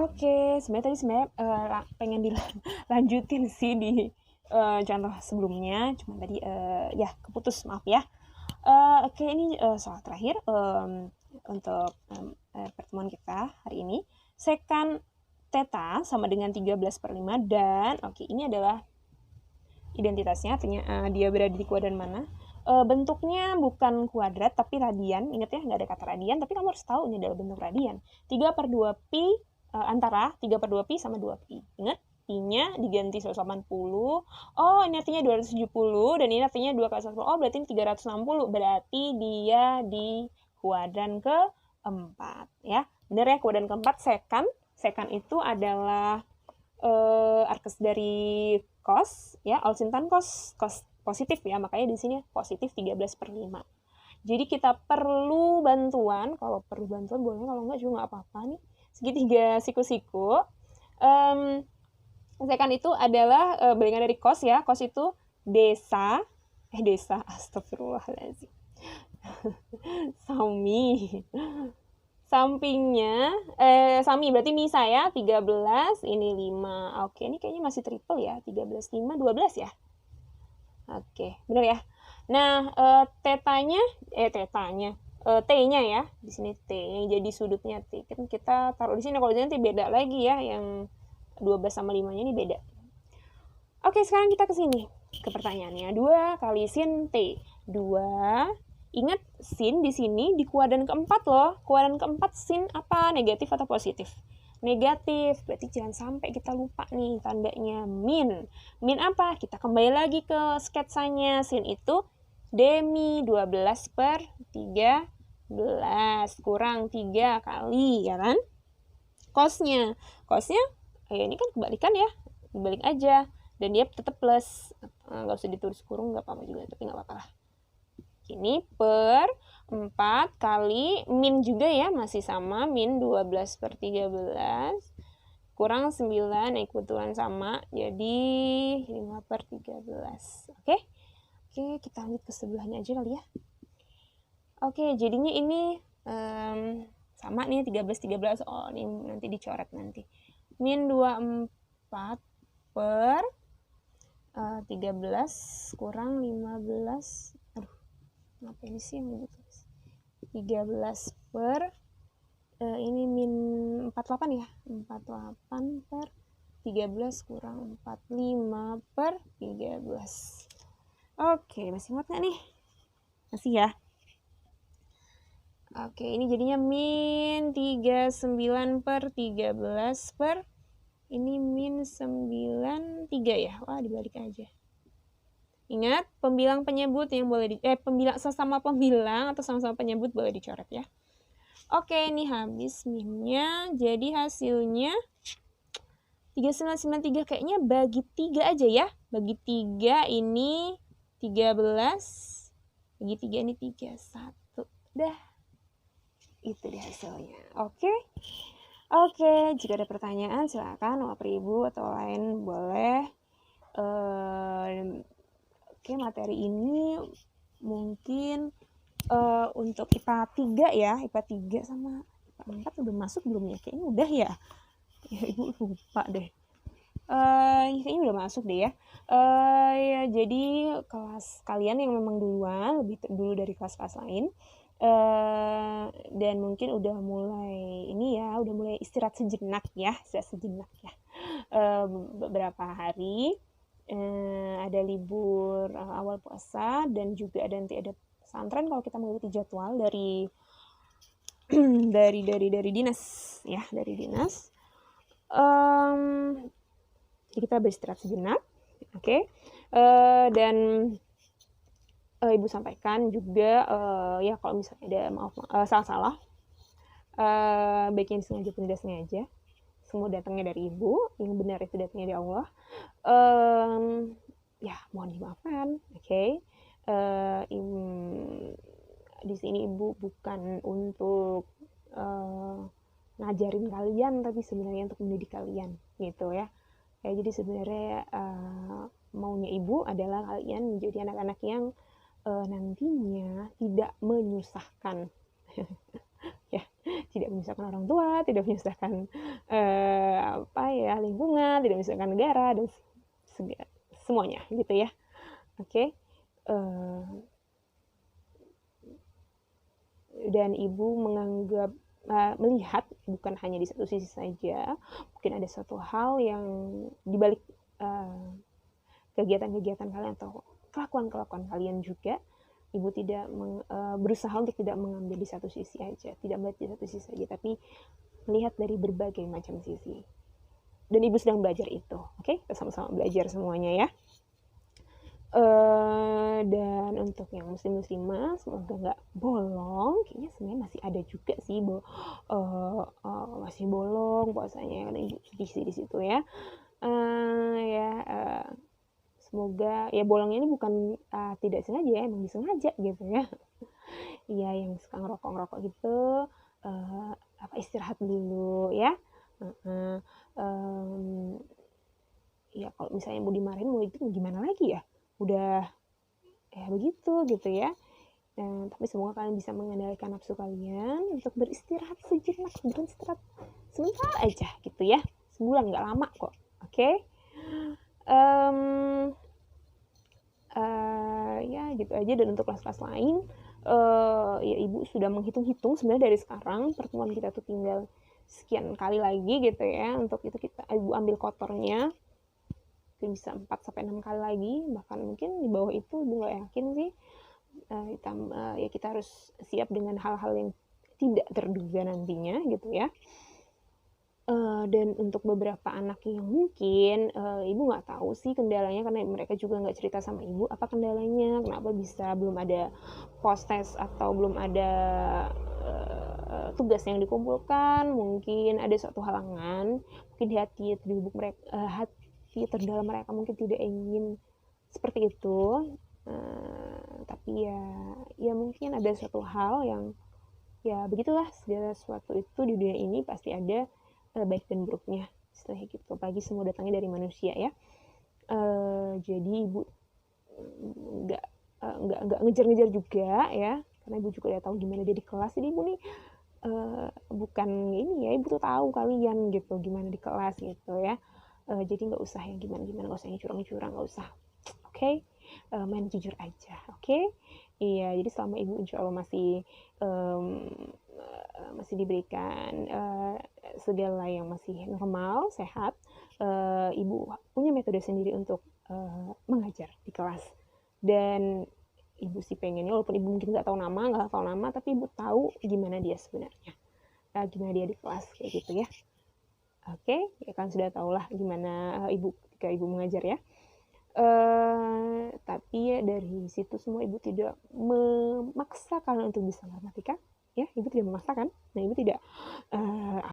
Oke, sebenarnya pengen dilanjutin sih di contoh sebelumnya, cuma tadi ya keputus, maaf ya. Oke, ini soal terakhir untuk pertemuan kita hari ini. Sekan theta sama dengan 13/5 dan oke, ini adalah identitasnya, artinya dia berada di kuadran mana. Bentuknya bukan kuadrat tapi radian. Ingat ya, nggak ada kata radian, tapi kamu harus tahu ini adalah bentuk radian. 3/2pi antara 3/2pi sama 2pi. Ingat, pi-nya diganti 180. Oh, ini artinya 270 dan ini artinya 2 kali 180. Oh, berarti ini 360. Berarti dia di kuadran keempat ya. Benar ya, kuadran keempat sekan. Sekan itu adalah arkes dari cos ya, alsintan cos positif ya, makanya di sini positif 13/5. Jadi kita perlu bantuan, kalau perlu bantuan boleh, kalau enggak juga nggak apa-apa nih. Segitiga siku-siku. Sekan itu adalah balingan dari cos ya. Cos itu desa, astagfirullahaladzim. Sampingnya sami berarti mi saya 13, ini 5. Oke, ini kayaknya masih triple ya. 13, 5, 12 ya. Oke, benar ya. Nah, tetanya T-nya ya. Di sini T yang jadi sudutnya T. Kan kita taruh di sini, kalau nanti beda lagi ya, yang 12 sama 5-nya ini beda. Oke, sekarang kita ke sini. Ke pertanyaannya. 2 kali sin T. 2. Ingat, sin di sini di kuadran keempat loh. Kuadran keempat sin apa? Negatif atau positif? Negatif. Berarti jangan sampai kita lupa nih tandanya min. Min apa? Kita kembali lagi ke sketsanya. Sin itu demi 12/13 kurang 3 kali, ya kan? Cosnya ini kan kebalikan ya. Dibalik aja. Dan dia tetap plus. Nggak usah ditulis kurung, nggak apa-apa juga. Tapi nggak apa-apa lah. Ini per 4 kali min juga ya, masih sama, min 12/13 kurang 9, kebetulan sama, jadi 5/13. Oke, kita lanjut ke sebelahnya aja kali ya. Oke, jadinya ini sama nih, 13/13. Oh, ini nanti dicoret nanti. Min 24 per 13 kurang 15. Apa ini sih yang gitu? 13 per ini min 48 ya. 48 per 13 kurang 45/13. Oke, masih muat nggak nih? Masih ya. Oke, ini jadinya min 39/13 per ini min 93 ya. Wah, dibalik aja. Ingat, pembilang penyebut yang boleh pembilang sesama pembilang atau sama-sama penyebut boleh dicoret ya. Oke, ini habis minnya. Jadi hasilnya 3993, kayaknya bagi 3 aja ya. Bagi 3 ini 13. Bagi 3 ini 31. Dah. Itu deh hasilnya. Oke, jika ada pertanyaan silakan Bapak Ibu atau lain boleh. Oke, materi ini mungkin untuk IPA 3 ya. IPA 3 sama IPA 4 udah masuk belum ya? Kayaknya udah ya. Ya, Ibu lupa deh. Kayaknya udah masuk deh ya. Ya, jadi kelas kalian yang memang duluan, lebih dulu dari kelas-kelas lain, dan mungkin udah mulai ini ya, udah mulai istirahat sejenak ya. Beberapa hari ada libur awal puasa, dan juga nanti ada pesantren kalau kita mengikuti jadwal dari dinas ya, dari dinas. Jadi kita beristirahat sejenak, oke. Dan Ibu sampaikan juga ya kalau misalnya ada salah-salah, baik yang disengaja pun tidak sengaja, semua datangnya dari Ibu, yang benar itu datangnya dari Allah. Ya mohon dimaafkan, oke. Di sini Ibu bukan untuk ngajarin kalian, tapi sebenarnya untuk mendidik kalian gitu ya. Jadi sebenarnya maunya Ibu adalah kalian menjadi anak-anak yang nantinya tidak menyusahkan ya, tidak menyusahkan orang tua, tidak menyusahkan lingkungan, tidak menyusahkan negara dan semuanya gitu ya. Oke. Dan ibu menganggap melihat bukan hanya di satu sisi saja, mungkin ada satu hal yang dibalik kegiatan-kegiatan kalian atau kelakuan-kelakuan kalian juga. Ibu tidak berusaha untuk tidak mengambil di satu sisi aja, tidak melihat di satu sisi saja, tapi melihat dari berbagai macam sisi. Dan ibu sedang belajar itu, oke? Kita sama-sama belajar semuanya ya. Dan untuk yang muslim-muslimah semoga nggak bolong, kayaknya sebenarnya masih ada juga sih masih bolong puasanya karena ibu di situ ya. Semoga ya bolongnya ini bukan tidak sengaja ya, emang disengaja gitu ya. Iya, yang suka ngerokok gitu istirahat dulu ya. Ya kalau misalnya mau dimarahin mau itu gimana lagi ya, udah ya begitu gitu ya. Tapi semoga kalian bisa mengendalikan nafsu kalian untuk beristirahat sejenak, beristirahat sebentar aja gitu ya, sebulan nggak lama kok. Oke. Ya gitu aja. Dan untuk kelas-kelas lain ya ibu sudah menghitung-hitung sebenarnya dari sekarang pertemuan kita tuh tinggal sekian kali lagi gitu ya. Untuk itu ibu ambil kotornya bisa 4-6 kali lagi, bahkan mungkin di bawah itu ibu nggak yakin sih. Ya kita harus siap dengan hal-hal yang tidak terduga nantinya gitu ya. Dan untuk beberapa anak yang mungkin ibu nggak tahu sih kendalanya, karena mereka juga nggak cerita sama ibu apa kendalanya, kenapa bisa belum ada post test atau belum ada tugas yang dikumpulkan. Mungkin ada suatu halangan, mungkin di hati terdalam mereka mungkin tidak ingin seperti itu. Tapi ya mungkin ada suatu hal yang ya begitulah, segala sesuatu itu di dunia ini pasti ada baik dan buruknya setelah gitu, apalagi semua datangnya dari manusia ya. Jadi ibu nggak ngejar-ngejar juga ya, karena ibu juga udah tahu gimana dia di kelas. Jadi ibu nih bukan ini ya, ibu tuh tahu kalian gitu gimana di kelas gitu ya. Jadi nggak usah yang gimana-gimana, nggak usah yang curang-curang, nggak usah. Oke. Main jujur aja, oke? Iya, jadi selama ibu insya Allah masih diberikan segala yang masih normal, sehat, ibu punya metode sendiri untuk mengajar di kelas. Dan ibu sih pengennya, walaupun ibu mungkin nggak tahu nama, tapi ibu tahu gimana dia sebenarnya, gimana dia di kelas kayak gitu ya. Oke, ya kan sudah tahu lah gimana ibu ketika ibu mengajar ya. Tapi ya dari situ semua ibu tidak memaksa kalian untuk bisa matematika ya, ibu tidak memaksakan. Nah, ibu tidak